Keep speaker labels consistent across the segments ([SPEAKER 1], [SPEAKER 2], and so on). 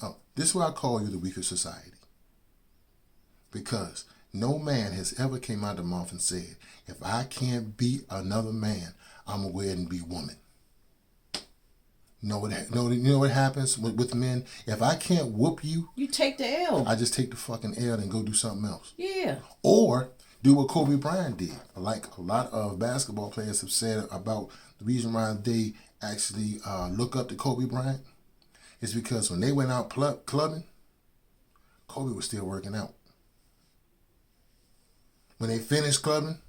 [SPEAKER 1] Oh, this is why I call you the weaker society. Because no man has ever came out of the mouth and said, if I can't beat another man, I'm going to go ahead and be a woman. You know what happens with men? If I can't whoop you,
[SPEAKER 2] you take the L.
[SPEAKER 1] I just take the fucking L and go do something else.
[SPEAKER 2] Yeah.
[SPEAKER 1] Or do what Kobe Bryant did. Like a lot of basketball players have said about the reason why they actually look up to Kobe Bryant is because when they went out clubbing, Kobe was still working out. When they finished clubbing,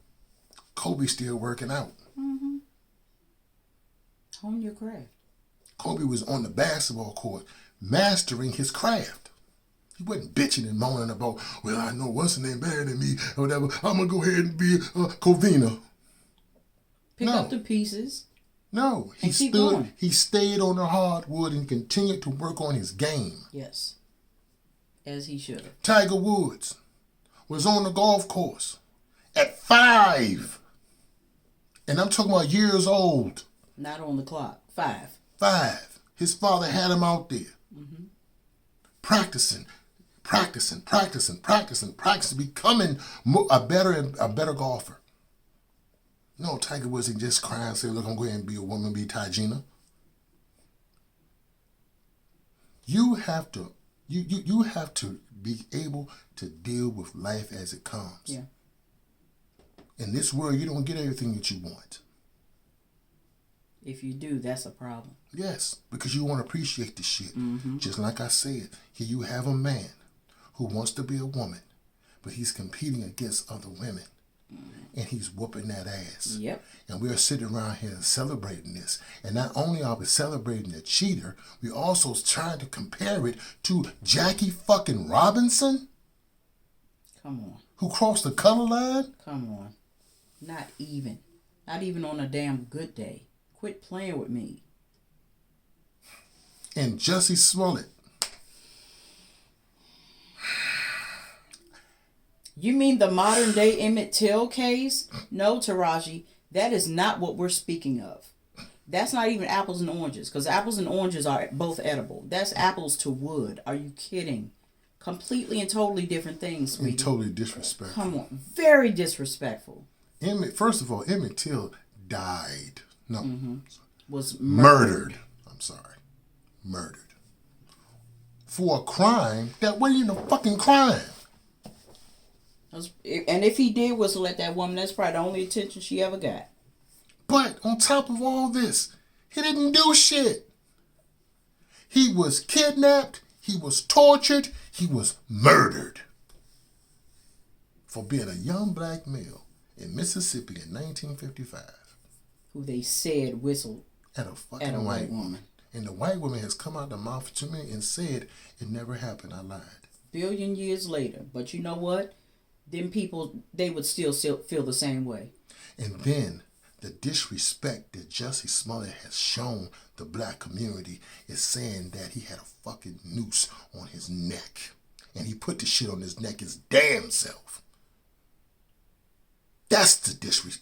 [SPEAKER 1] Kobe's still working out.
[SPEAKER 2] Mm-hmm. Hone your craft.
[SPEAKER 1] Kobe was on the basketball court mastering his craft. He wasn't bitching and moaning about, well, I know what's the name better than me or whatever. I'm going to go ahead and be Covina.
[SPEAKER 2] Pick up the pieces.
[SPEAKER 1] No. He stayed on the hardwood and continued to work on his game.
[SPEAKER 2] Yes. As he should have.
[SPEAKER 1] Tiger Woods was on the golf course at 5. And I'm talking about years old.
[SPEAKER 2] Not on the clock. 5.
[SPEAKER 1] 5. His father had him out there. Mm-hmm. Practicing, becoming a better golfer. No, Tiger wasn't just crying and say, look, I'm going to be a woman, be Tygina. You have to be able to deal with life as it comes.
[SPEAKER 2] Yeah.
[SPEAKER 1] In this world, you don't get everything that you want.
[SPEAKER 2] If you do, that's a problem.
[SPEAKER 1] Yes, because you want to appreciate the shit.
[SPEAKER 2] Mm-hmm.
[SPEAKER 1] Just like I said, here you have a man who wants to be a woman, but he's competing against other women. Mm-hmm. And he's whooping that ass.
[SPEAKER 2] Yep.
[SPEAKER 1] And we're sitting around here celebrating this. And not only are we celebrating the cheater, we also trying to compare it to Jackie fucking Robinson.
[SPEAKER 2] Come on.
[SPEAKER 1] Who crossed the color line?
[SPEAKER 2] Come on. Not even. Not even on a damn good day. Quit playing with me.
[SPEAKER 1] And Jussie Smollett.
[SPEAKER 2] You mean the modern day Emmett Till case? No, Taraji, that is not what we're speaking of. That's not even apples and oranges, because apples and oranges are both edible. That's apples to wood. Are you kidding? Completely and totally different things, sweetie.
[SPEAKER 1] And totally disrespectful.
[SPEAKER 2] Come on. Very disrespectful.
[SPEAKER 1] First of all, Emmett Till died. No.
[SPEAKER 2] Mm-hmm. Was
[SPEAKER 1] murdered. I'm sorry. Murdered. For a crime that wasn't even a fucking crime.
[SPEAKER 2] And if he did was to let that woman, that's probably the only attention she ever got.
[SPEAKER 1] But on top of all this, he didn't do shit. He was kidnapped. He was tortured. He was murdered. For being a young black male in Mississippi in 1955.
[SPEAKER 2] Who they said whistled
[SPEAKER 1] at a fucking white woman. And the white woman has come out the mouth to me and said, it never happened. I lied.
[SPEAKER 2] Billion years later. But you know what? Them people, they would still feel the same way.
[SPEAKER 1] And then the disrespect that Jussie Smollett has shown the black community is saying that he had a fucking noose on his neck. And he put the shit on his neck his damn self. That's the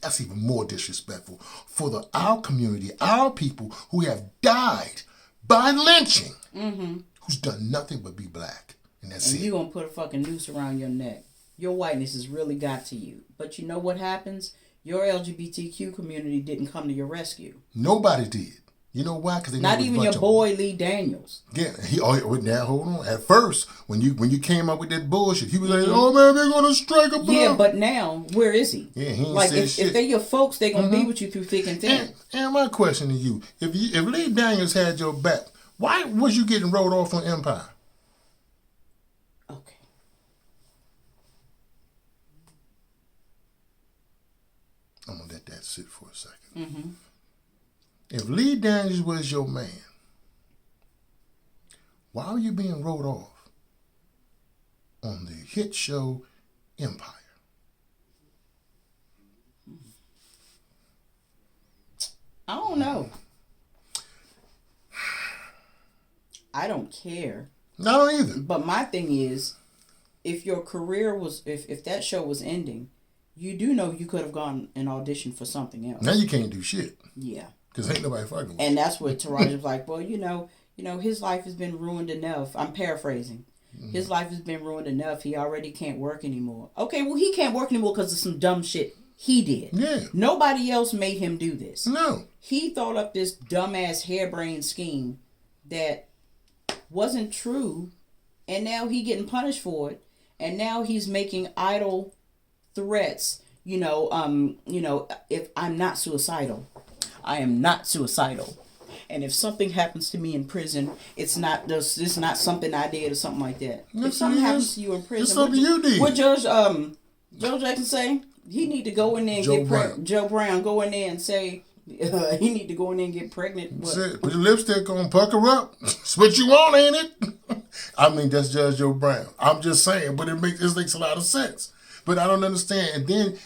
[SPEAKER 1] that's even more disrespectful for our community, our people who have died by lynching,
[SPEAKER 2] mm-hmm.
[SPEAKER 1] who's done nothing but be black. And that's it.
[SPEAKER 2] And you gonna put a fucking noose around your neck. Your whiteness has really got to you. But you know what happens? Your LGBTQ community didn't come to your rescue.
[SPEAKER 1] Nobody did. You know why? Because
[SPEAKER 2] not even your boy Lee Daniels.
[SPEAKER 1] Yeah, now hold on. At first, when you came up with that bullshit, he was like, "Oh man, they're gonna strike a blow."
[SPEAKER 2] Yeah, but now where is he?
[SPEAKER 1] Yeah, he ain't
[SPEAKER 2] like
[SPEAKER 1] said shit.
[SPEAKER 2] If they're your folks, they're gonna be with you through thick and thin.
[SPEAKER 1] And my question to you: If Lee Daniels had your back, why was you getting rolled off on Empire?
[SPEAKER 2] Okay.
[SPEAKER 1] I'm gonna let that sit for a second.
[SPEAKER 2] Mm-hmm.
[SPEAKER 1] If Lee Daniels was your man, why are you being wrote off on the hit show Empire?
[SPEAKER 2] I don't know. I don't care.
[SPEAKER 1] I don't either.
[SPEAKER 2] But my thing is, if your career was, if that show was ending, you do know you could have gone and auditioned for something else.
[SPEAKER 1] Now you can't do shit.
[SPEAKER 2] Yeah.
[SPEAKER 1] Because ain't nobody fucking with you.
[SPEAKER 2] And that's what Taraji was like, well, you know, his life has been ruined enough. I'm paraphrasing. His life has been ruined enough. He already can't work anymore. Okay, well, he can't work anymore because of some dumb shit he did.
[SPEAKER 1] Yeah.
[SPEAKER 2] Nobody else made him do this.
[SPEAKER 1] No.
[SPEAKER 2] He thought up this dumbass harebrained scheme that wasn't true, and now he getting punished for it. And now he's making idle threats. If I'm not suicidal, I am not suicidal. And if something happens to me in prison, it's not something I did or something like that.
[SPEAKER 1] Yes,
[SPEAKER 2] if something happens to you in prison,
[SPEAKER 1] it's something you did.
[SPEAKER 2] What Joe Jackson say? He need to go in there and get pregnant. Joe Brown go in there and say he need to go in there and get pregnant.
[SPEAKER 1] Put your lipstick on, pucker up. That's what you want, ain't it? I mean, that's Judge Joe Brown. I'm just saying, but it makes a lot of sense. But I don't understand. And then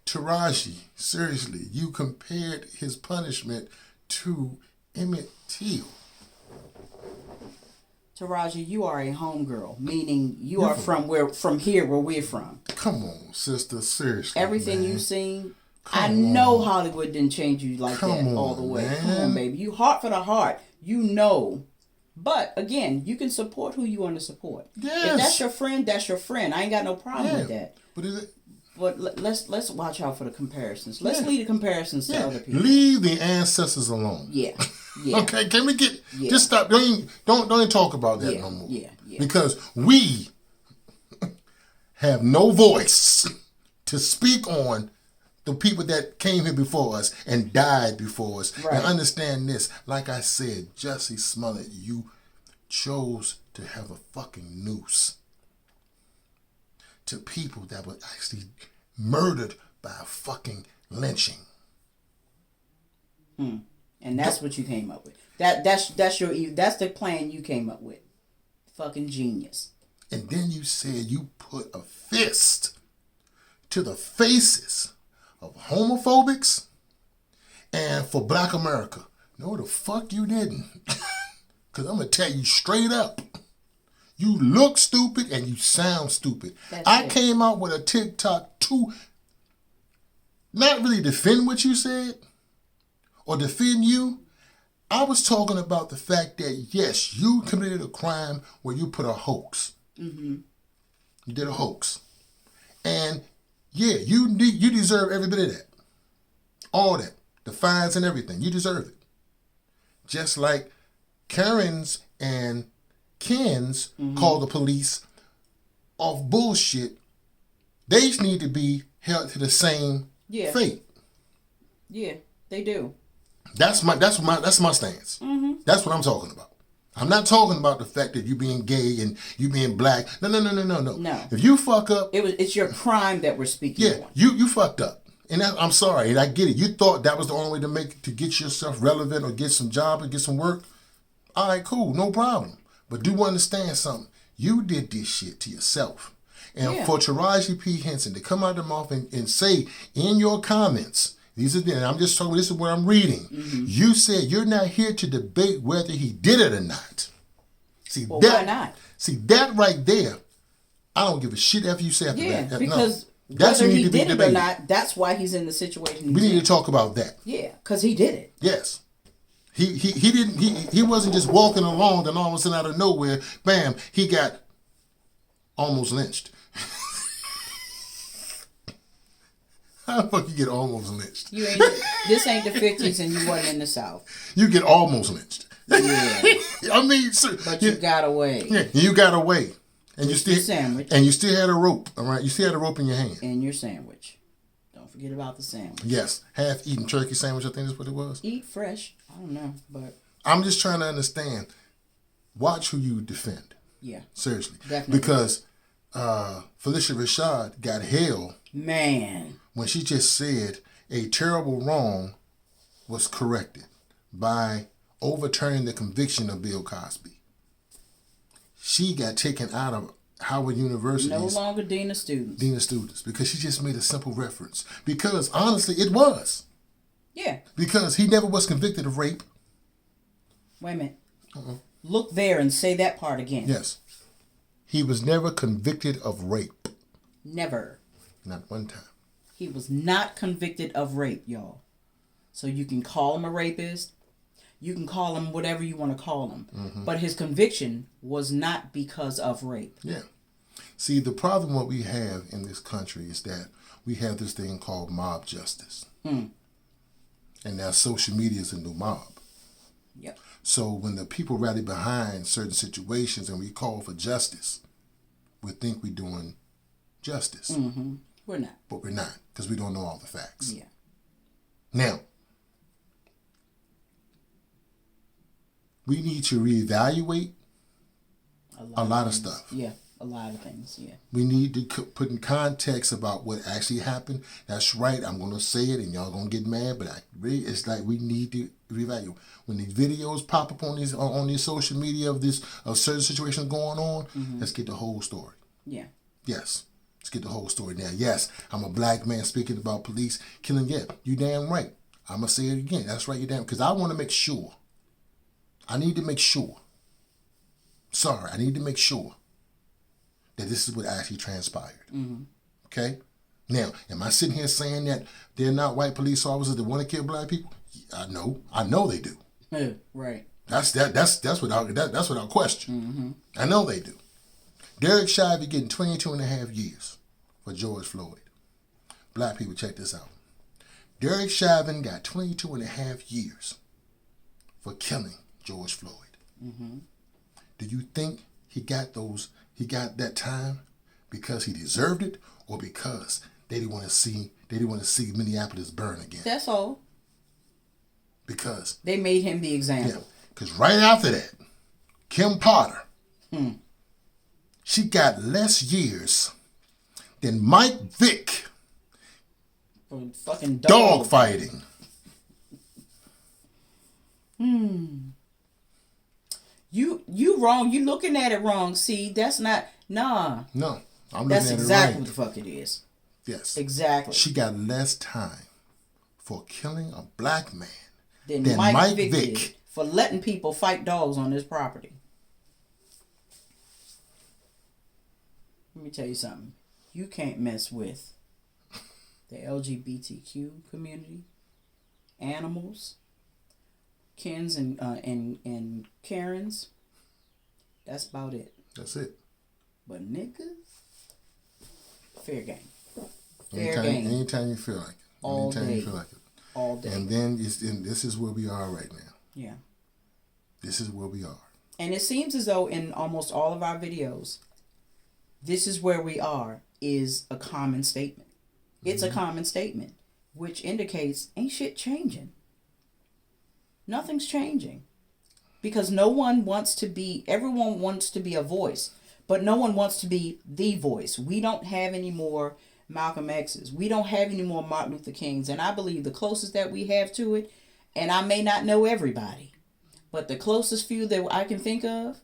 [SPEAKER 1] Taraji, seriously, you compared his punishment to Emmett Till.
[SPEAKER 2] Taraji, you are a homegirl, meaning you are from here where we're from.
[SPEAKER 1] Come on, sister, seriously.
[SPEAKER 2] Everything
[SPEAKER 1] man.
[SPEAKER 2] you've seen, I know Hollywood didn't change you like that all the way.
[SPEAKER 1] Man.
[SPEAKER 2] Come on, baby. You heart for the heart. You know. But again, you can support who you want to support.
[SPEAKER 1] Yes.
[SPEAKER 2] If that's your friend, that's your friend. I ain't got no problem with that.
[SPEAKER 1] But is it?
[SPEAKER 2] But let's watch out for the comparisons. Let's leave the comparisons to other people.
[SPEAKER 1] Leave the ancestors alone.
[SPEAKER 2] Yeah.
[SPEAKER 1] Okay, can we just stop? Don't even talk about that no more.
[SPEAKER 2] Yeah.
[SPEAKER 1] Because we have no voice to speak on the people that came here before us and died before us.
[SPEAKER 2] Right.
[SPEAKER 1] And understand this, like I said, Jussie Smollett, you chose to have a fucking noose to people that were actually murdered by a fucking lynching.
[SPEAKER 2] And that's what you came up with. That's the plan you came up with. Fucking genius.
[SPEAKER 1] And then you said you put a fist to the faces of homophobics and for Black America. No, the fuck you didn't. Because I'm going to tell you straight up. You look stupid and you sound stupid. I came out with a TikTok to not really defend what you said or defend you. I was talking about the fact that, yes, you committed a crime where you put a hoax. Mm-hmm. You did a hoax. And, yeah, you deserve every bit of that. All that. The fines and everything. You deserve it. Just like Karen's and Ken's call the police off bullshit. They need to be held to the same fate.
[SPEAKER 2] Yeah, they do.
[SPEAKER 1] That's my stance. Mm-hmm. That's what I'm talking about. I'm not talking about the fact that you being gay and you being black. No.
[SPEAKER 2] No.
[SPEAKER 1] If you fuck up,
[SPEAKER 2] it's your crime that we're speaking on.
[SPEAKER 1] you fucked up. And I'm sorry, and I get it. You thought that was the only way to get yourself relevant or get some job or get some work. All right, cool, no problem. But do understand something. You did this shit to yourself. And for Taraji P. Henson to come out of the mouth and say in your comments, I'm just talking, this is what I'm reading. Mm-hmm. You said you're not here to debate whether he did it or not.
[SPEAKER 2] Why not?
[SPEAKER 1] See, that right there, I don't give a shit after you say after that.
[SPEAKER 2] Because whether he did it or not, that's why he's in the situation
[SPEAKER 1] we need to talk about that.
[SPEAKER 2] Yeah, because he did it.
[SPEAKER 1] Yes. He wasn't just walking along and all of a sudden out of nowhere, bam, he got almost lynched. How the fuck you get almost lynched?
[SPEAKER 2] This ain't the 50s and you wasn't in the South.
[SPEAKER 1] You get almost lynched.
[SPEAKER 2] Yeah.
[SPEAKER 1] I mean, sir,
[SPEAKER 2] but you got away.
[SPEAKER 1] Yeah, you got away. And you still
[SPEAKER 2] sandwich.
[SPEAKER 1] And you still had a rope, all right? You still had a rope in your hand.
[SPEAKER 2] And your sandwich. Don't forget about the sandwich.
[SPEAKER 1] Yes. Half-eaten turkey sandwich, I think that's what it was.
[SPEAKER 2] Eat fresh. I don't know, but
[SPEAKER 1] I'm just trying to understand. Watch who you defend.
[SPEAKER 2] Yeah.
[SPEAKER 1] Seriously.
[SPEAKER 2] Definitely.
[SPEAKER 1] Because Felicia Rashad got hell.
[SPEAKER 2] Man.
[SPEAKER 1] When she just said a terrible wrong was corrected by overturning the conviction of Bill Cosby. She got taken out of Howard University.
[SPEAKER 2] No longer Dean of Students.
[SPEAKER 1] Dean of Students. Because she just made a simple reference. Because honestly, it was.
[SPEAKER 2] Yeah.
[SPEAKER 1] Because he never was convicted of rape.
[SPEAKER 2] Wait a minute. Look there and say that part again.
[SPEAKER 1] Yes. He was never convicted of rape.
[SPEAKER 2] Never.
[SPEAKER 1] Not one time.
[SPEAKER 2] He was not convicted of rape, y'all. So you can call him a rapist. You can call him whatever you want to call him. But his conviction was not because of rape.
[SPEAKER 1] Yeah. See, the problem what we have in this country is that we have this thing called mob justice. And now social media is a new mob.
[SPEAKER 2] Yep.
[SPEAKER 1] So when the people rally behind certain situations and we call for justice, we think we're doing justice.
[SPEAKER 2] We're not.
[SPEAKER 1] But we're not, because we don't know all the facts.
[SPEAKER 2] Yeah.
[SPEAKER 1] Now, we need to reevaluate a lot of stuff.
[SPEAKER 2] Yeah, a lot of things, yeah.
[SPEAKER 1] We need to put in context about what actually happened. That's right, I'm going to say it and y'all going to get mad, but it's like we need to reevaluate. When these videos pop up on these social media of certain situations going on, let's get the whole story.
[SPEAKER 2] Yeah.
[SPEAKER 1] Yes. Let's get the whole story now. Yes, I'm a black man speaking about police killing. Yeah, you damn right. I'm going to say it again. That's right, you damn, because I want to make sure. I need to make sure. I need to make sure that this is what actually transpired. Okay? Now, am I sitting here saying that they're not white police officers that want to kill black people? I know they do.
[SPEAKER 2] Right.
[SPEAKER 1] That's without question. I know they do. Derek Chauvin getting 22 and a half years for George Floyd. Black people, check this out. Derek Chauvin got 22 and a half years for killing George Floyd. Do you think he got that time because he deserved it, or because they didn't want to see Minneapolis burn again?
[SPEAKER 2] That's all.
[SPEAKER 1] Because
[SPEAKER 2] they made him the example.
[SPEAKER 1] Because right after that, Kim Potter, she got less years than Mike Vick
[SPEAKER 2] for fucking
[SPEAKER 1] dog fighting.
[SPEAKER 2] You wrong. You looking at it wrong. See, that's not
[SPEAKER 1] No, I'm looking at
[SPEAKER 2] that's exactly
[SPEAKER 1] it right.
[SPEAKER 2] what the fuck it is.
[SPEAKER 1] Yes,
[SPEAKER 2] exactly.
[SPEAKER 1] She got less time for killing a black man
[SPEAKER 2] than Mike Vick did for letting people fight dogs on his property. Let me tell you something. You can't mess with the LGBTQ community, animals, Kens and Karens. That's about it.
[SPEAKER 1] That's it.
[SPEAKER 2] But niggas, fair game.
[SPEAKER 1] Anytime you feel like it.
[SPEAKER 2] All
[SPEAKER 1] anytime
[SPEAKER 2] day.
[SPEAKER 1] you feel like it.
[SPEAKER 2] All day.
[SPEAKER 1] And then this is where we are right now.
[SPEAKER 2] Yeah.
[SPEAKER 1] This is where we are.
[SPEAKER 2] And it seems as though in almost all of our videos, this is where we are is a common statement. It's a common statement, which indicates ain't shit changing. Nothing's changing. Because everyone wants to be a voice, but no one wants to be the voice. We don't have any more Malcolm X's. We don't have any more Martin Luther Kings. And I believe the closest that we have to it, and I may not know everybody, but the closest few that I can think of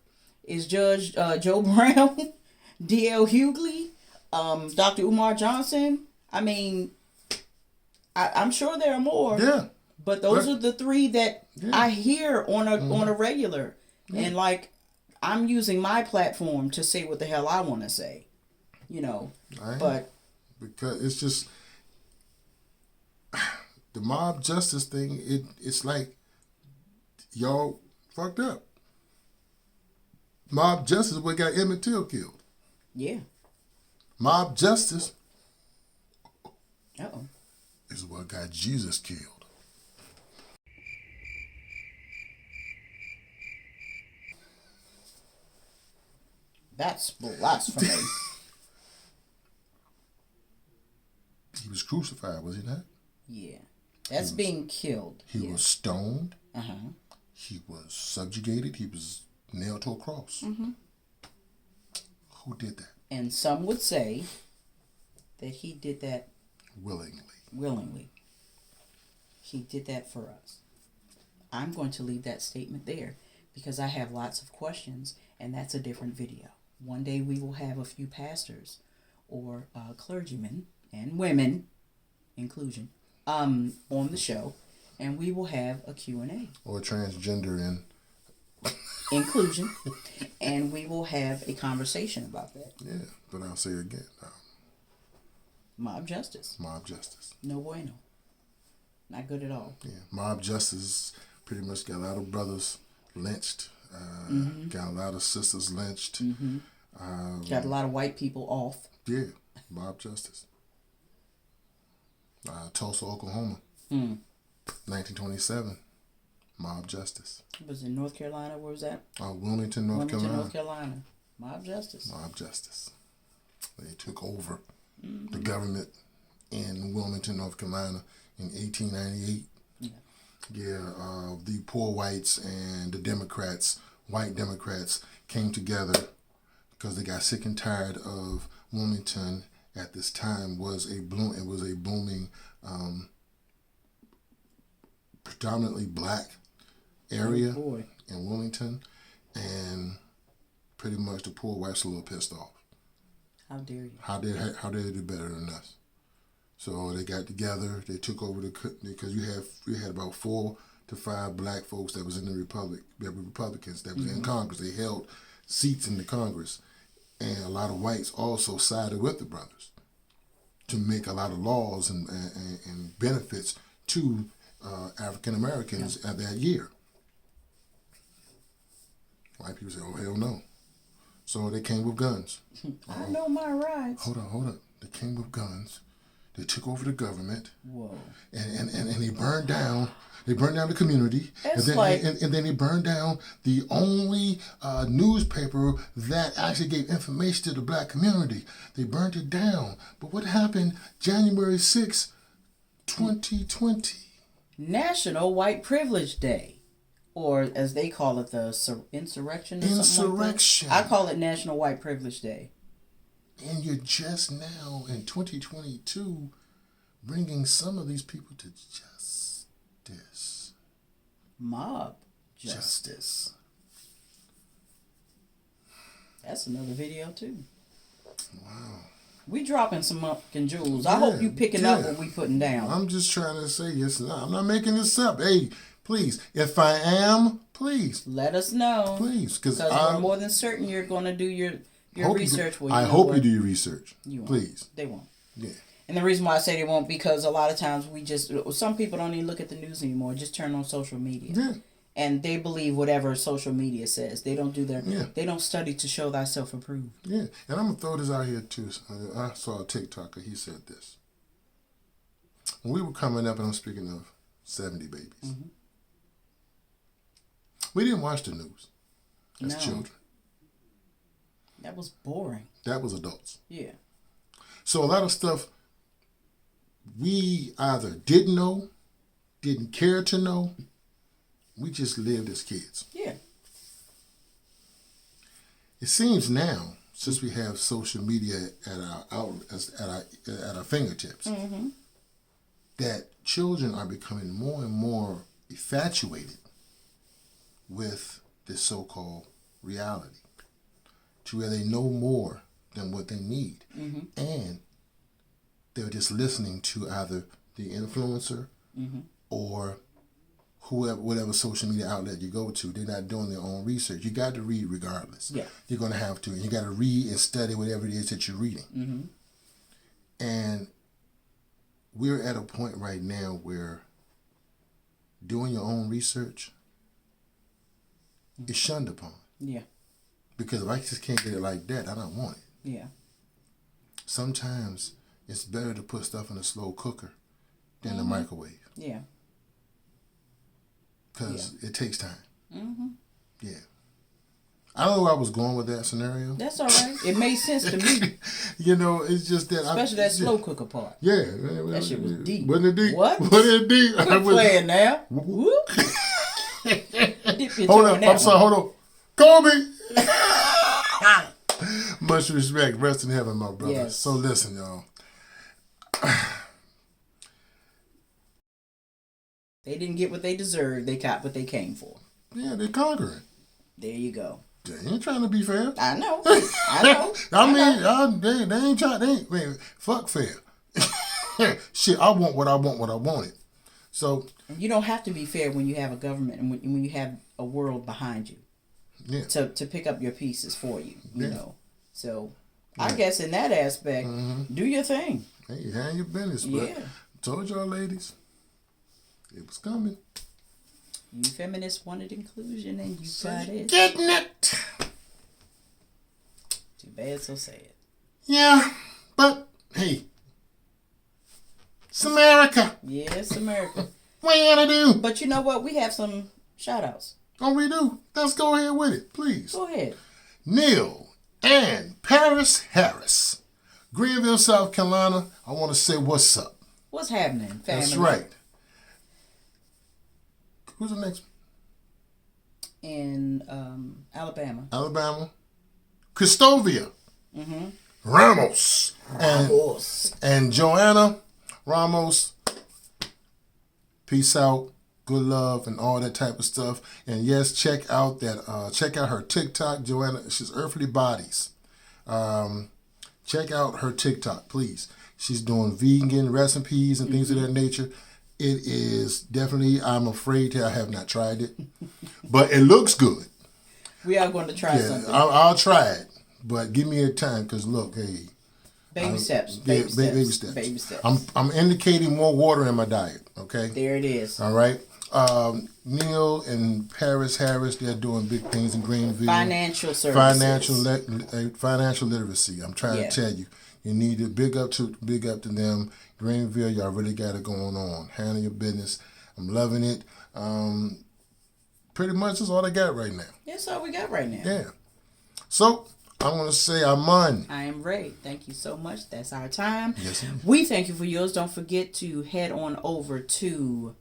[SPEAKER 2] is Judge Joe Brown, D.L. Hughley, Dr. Umar Johnson. I mean, I'm sure there are more.
[SPEAKER 1] Yeah.
[SPEAKER 2] But those are the three that I hear on a regular. And like, I'm using my platform to say what the hell I want to say. But
[SPEAKER 1] because it's just the mob justice thing, it's like y'all fucked up. Mob justice is what got Emmett Till killed.
[SPEAKER 2] Yeah.
[SPEAKER 1] Mob justice
[SPEAKER 2] Uh-oh.
[SPEAKER 1] is what got Jesus killed.
[SPEAKER 2] That's blasphemy.
[SPEAKER 1] He was crucified, was he not?
[SPEAKER 2] Yeah. That's being killed.
[SPEAKER 1] He was stoned.
[SPEAKER 2] Uh-huh.
[SPEAKER 1] He was subjugated. He was nailed to a cross.
[SPEAKER 2] Mm-hmm.
[SPEAKER 1] Who did that?
[SPEAKER 2] And some would say that he did that
[SPEAKER 1] willingly.
[SPEAKER 2] He did that for us. I'm going to leave that statement there because I have lots of questions, and that's a different video. One day we will have a few pastors or clergymen and women, inclusion, on the show, and we will have a Q&A.
[SPEAKER 1] Or transgender and
[SPEAKER 2] inclusion, and we will have a conversation about that.
[SPEAKER 1] Yeah, but I'll say it again.
[SPEAKER 2] Mob justice.
[SPEAKER 1] Mob justice.
[SPEAKER 2] No bueno. Not good at all.
[SPEAKER 1] Yeah, mob justice pretty much got a lot of brothers lynched. Got a lot of sisters lynched.
[SPEAKER 2] Got a lot of white people off.
[SPEAKER 1] Yeah, mob justice. Tulsa, Oklahoma, 1927, mob justice.
[SPEAKER 2] Was it North Carolina? Where was that?
[SPEAKER 1] Wilmington, North Carolina.
[SPEAKER 2] North Carolina. Mob justice.
[SPEAKER 1] Mob justice. They took over the government in Wilmington, North Carolina in 1898. The poor whites and the Democrats, white Democrats, came together because they got sick and tired of Wilmington. At this time, was a booming, predominantly black area in Wilmington, and pretty much the poor whites were a little pissed off.
[SPEAKER 2] How dare you?
[SPEAKER 1] How dare they do better than us? So they got together. They took over because you had about 4 to 5 black folks that was in the Republicans that was in Congress. They held seats in the Congress. And a lot of whites also sided with the brothers to make a lot of laws and benefits to African Americans at that year. White people say, "Oh, hell no." So they came with guns.
[SPEAKER 2] I know my rights.
[SPEAKER 1] Hold on. They came with guns. They took over the government.
[SPEAKER 2] Whoa.
[SPEAKER 1] And they burned down. They burned down the community, and then they burned down the only newspaper that actually gave information to the black community. They burned it down. But what happened January 6, 2020?
[SPEAKER 2] National White Privilege Day, or as they call it, the insurrection. Or
[SPEAKER 1] Insurrection.
[SPEAKER 2] Like I call it National White Privilege Day.
[SPEAKER 1] And you're just now in 2022 bringing some of these people to justice.
[SPEAKER 2] Mob justice. That's another video too.
[SPEAKER 1] Wow.
[SPEAKER 2] We dropping some fucking jewels. I hope you picking up what we putting down.
[SPEAKER 1] I'm just trying to say yes. I'm not making this up. Hey, please, if I am, please
[SPEAKER 2] let us know.
[SPEAKER 1] Please, because
[SPEAKER 2] we're more than certain you're going to do your research.
[SPEAKER 1] I hope you do your research.
[SPEAKER 2] You won't.
[SPEAKER 1] Please.
[SPEAKER 2] They won't.
[SPEAKER 1] Yeah.
[SPEAKER 2] And the reason why I say they won't, because a lot of times some people don't even look at the news anymore. Just turn on social media.
[SPEAKER 1] Yeah.
[SPEAKER 2] And they believe whatever social media says. They don't do they don't study to show thyself approved.
[SPEAKER 1] Yeah. And I'm going to throw this out here too. I saw a TikToker. He said this. When we were coming up, and I'm speaking of 70 babies, we didn't watch the news as children.
[SPEAKER 2] That was boring.
[SPEAKER 1] That was adults.
[SPEAKER 2] Yeah.
[SPEAKER 1] So a lot of stuff we either didn't know, didn't care to know. We just lived as kids.
[SPEAKER 2] Yeah.
[SPEAKER 1] It seems now, since we have social media at our fingertips, that children are becoming more and more infatuated with this so-called reality, to where they know more than what they need. And they're just listening to either the influencer or whatever social media outlet you go to. They're not doing their own research. You got to read regardless.
[SPEAKER 2] Yeah.
[SPEAKER 1] You're going to have to. And you got to read and study whatever it is that you're reading. And we're at a point right now where doing your own research is shunned upon.
[SPEAKER 2] Yeah.
[SPEAKER 1] Because if I just can't get it like that, I don't want it.
[SPEAKER 2] Yeah.
[SPEAKER 1] Sometimes it's better to put stuff in a slow cooker than the microwave.
[SPEAKER 2] Yeah.
[SPEAKER 1] Because it takes time. Yeah. I don't know where I was going with that scenario.
[SPEAKER 2] That's all right. It made sense to me.
[SPEAKER 1] It's just that...
[SPEAKER 2] Especially that slow cooker part.
[SPEAKER 1] Yeah.
[SPEAKER 2] That shit was deep.
[SPEAKER 1] Wasn't it deep?
[SPEAKER 2] What?
[SPEAKER 1] Wasn't it deep?
[SPEAKER 2] Quit playing now. Whoop.
[SPEAKER 1] Hold on. I'm sorry. Hold on. Kobe! Much respect. Rest in heaven, my brother.
[SPEAKER 2] Yes.
[SPEAKER 1] So listen, y'all.
[SPEAKER 2] They didn't get what they deserved. They got what they came for.
[SPEAKER 1] Yeah, they're conquering.
[SPEAKER 2] There you go.
[SPEAKER 1] They ain't trying to be fair.
[SPEAKER 2] I know. I know.
[SPEAKER 1] They ain't trying. Fuck fair. Shit, I want what I want when I want it. So
[SPEAKER 2] you don't have to be fair when you have a government and when you have a world behind you.
[SPEAKER 1] Yeah.
[SPEAKER 2] To pick up your pieces for you. You know. So I guess in that aspect, do your thing.
[SPEAKER 1] Hey, handle your business. But told y'all ladies, it was coming.
[SPEAKER 2] You feminists wanted inclusion and you got it.
[SPEAKER 1] Getting it.
[SPEAKER 2] Too bad, so sad.
[SPEAKER 1] Yeah, but hey, it's America.
[SPEAKER 2] Yeah, it's America.
[SPEAKER 1] What you gonna do?
[SPEAKER 2] But you know what? We have some shout outs.
[SPEAKER 1] Oh, we do. Let's go ahead with it, please.
[SPEAKER 2] Go ahead.
[SPEAKER 1] Neil and Paris Harris, Greenville, South Carolina. I want to say what's up.
[SPEAKER 2] What's happening, family?
[SPEAKER 1] That's right. Who's the next?
[SPEAKER 2] In Alabama.
[SPEAKER 1] Alabama. Christovia.
[SPEAKER 2] Mm-hmm.
[SPEAKER 1] Ramos. And Joanna Ramos. Peace out. Good love and all that type of stuff. And yes, check out her TikTok, Joanna. She's Earthly Bodies. Check out her TikTok, please. She's doing vegan recipes and things of that nature. It is definitely, I'm afraid I have not tried it, but it looks good.
[SPEAKER 2] We are going to try something.
[SPEAKER 1] I'll try it, but give me a time because look, hey.
[SPEAKER 2] Baby steps.
[SPEAKER 1] Baby steps. I'm indicating more water in my diet, okay?
[SPEAKER 2] There it is.
[SPEAKER 1] All right. Neil and Paris Harris, they're doing big things in Greenville.
[SPEAKER 2] Financial services.
[SPEAKER 1] Financial literacy. I'm trying to tell you. You need to big up to them. Greenville, y'all really got it going on. Handle your business. I'm loving it. Pretty much that's all I got right now.
[SPEAKER 2] That's all we got right now.
[SPEAKER 1] Yeah. So I want to say I'm Mun.
[SPEAKER 2] I am Ray. Thank you so much. That's our time.
[SPEAKER 1] Yes,
[SPEAKER 2] we thank you for yours. Don't forget to head on over to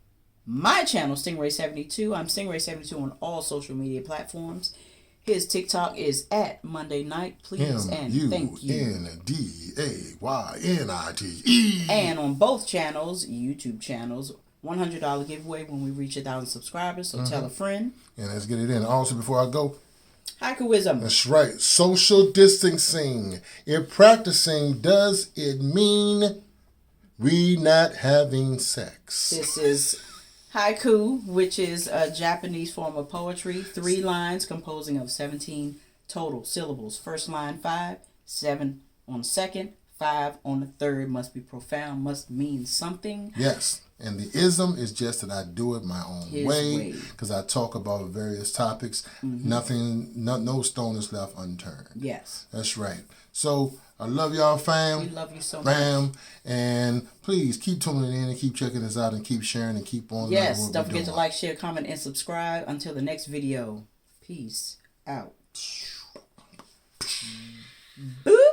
[SPEAKER 2] my channel, tingRae72. I'm tingRae72 on all social media platforms. His TikTok is at Monday Night. Please and thank you.
[SPEAKER 1] MUNDAYNITE.
[SPEAKER 2] And on both channels, YouTube channels, $100 giveaway when we reach 1,000 subscribers. So tell a friend.
[SPEAKER 1] And let's get it in. Also, before I go,
[SPEAKER 2] Haikuism.
[SPEAKER 1] that's right. Social distancing. If practicing, does it mean we not having sex?
[SPEAKER 2] This is haiku, which is a Japanese form of poetry. 3 lines composing of 17 total syllables. First line 5, 7 on the second, 5 on the third. Must be profound, must mean something.
[SPEAKER 1] Yes. And the ism is just that I do it my own way because I talk about various topics. No stone is left unturned.
[SPEAKER 2] Yes.
[SPEAKER 1] That's right. So I love y'all, fam.
[SPEAKER 2] We love you so
[SPEAKER 1] much. And please keep tuning in and keep checking us out and keep sharing and keep on.
[SPEAKER 2] Yes. Don't forget to like, share, comment, and subscribe. Until the next video. Peace out. Boo!